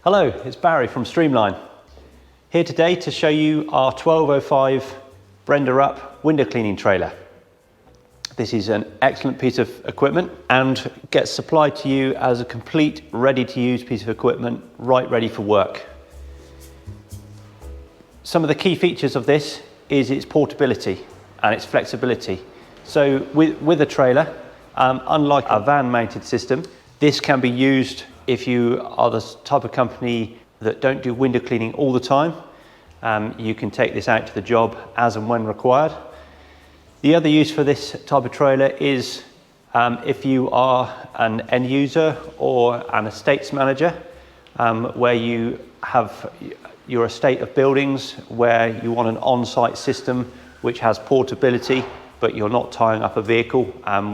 Hello, it's Barry from Streamline. Here today to show you our 1205 Brenderup window cleaning trailer. This is an excellent piece of equipment and gets supplied to you as a complete ready-to-use piece of equipment, right ready for work. Some of the key features of this is its portability and its flexibility. So with a trailer, unlike a van-mounted system, this can be used if you are the type of company that don't do window cleaning all the time. You can take this out to the job as and when required. The other use for this type of trailer is if you are an end user or an estates manager, where you have your estate of buildings where you want an on-site system which has portability, but you're not tying up a vehicle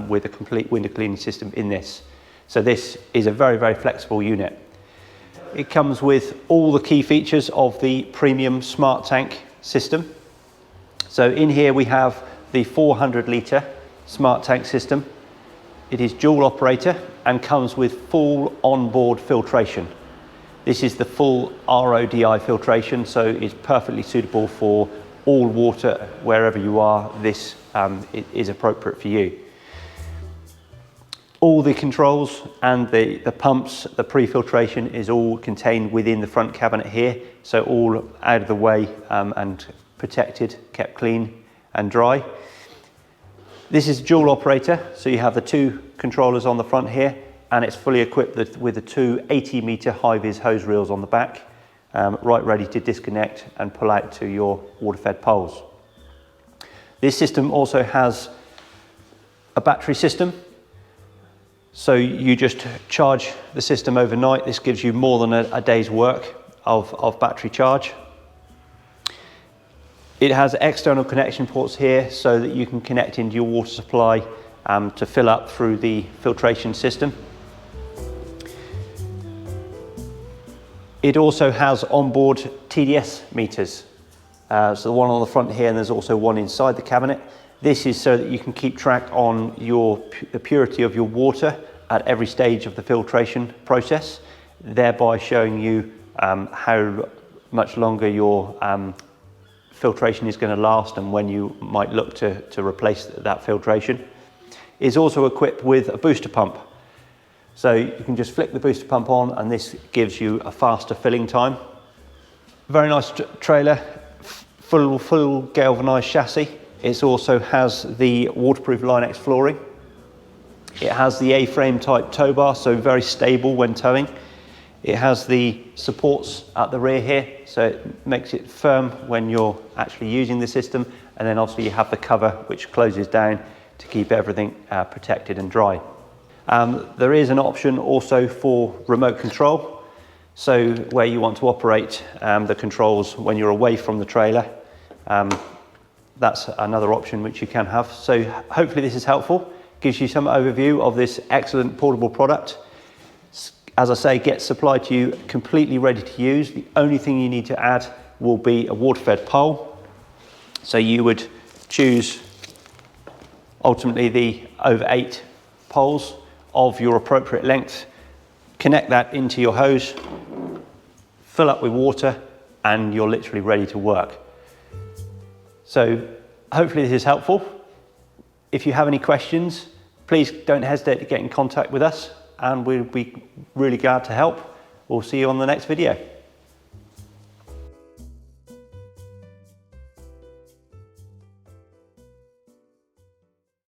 with a complete window cleaning system in this. So this is a very, very flexible unit. It comes with all the key features of the premium smart tank system. So in here we have the 400 litre smart tank system. It is dual operator and comes with full onboard filtration. This is the full RODI filtration, so it's perfectly suitable for all water wherever you are. This is appropriate for you. All the controls and the pumps, the pre-filtration is all contained within the front cabinet here, so all out of the way and protected, kept clean and dry. This is dual operator, so you have the two controllers on the front here, and it's fully equipped with the two 80-metre high-vis hose reels on the back, right ready to disconnect and pull out to your water-fed poles. This system also has a battery system. So you just charge the system overnight. This gives you more than a day's work of battery charge. It has external connection ports here so that you can connect into your water supply to fill up through the filtration system. It also has onboard TDS meters. So the one on the front here, and there's also one inside the cabinet. This is so that you can keep track on the purity of your water at every stage of the filtration process, thereby showing you how much longer your filtration is going to last and when you might look to replace that filtration. It's also equipped with a booster pump. So you can just flick the booster pump on and this gives you a faster filling time. Very nice trailer, full galvanised chassis. It also has the waterproof Line-X flooring. It has the A-frame type tow bar, so very stable when towing. It has the supports at the rear here, so it makes it firm when you're actually using the system. And then obviously you have the cover which closes down to keep everything protected and dry. There is an option also for remote control. So where you want to operate the controls when you're away from the trailer, that's another option which you can have. So hopefully this is helpful, gives you some overview of this excellent portable product. As I say, gets supplied to you completely ready to use. The only thing you need to add will be a water-fed pole. So you would choose ultimately the over 8 poles of your appropriate length, connect that into your hose, fill up with water, and you're literally ready to work. So hopefully this is helpful. If you have any questions, please don't hesitate to get in contact with us and we'll be really glad to help. We'll see you on the next video.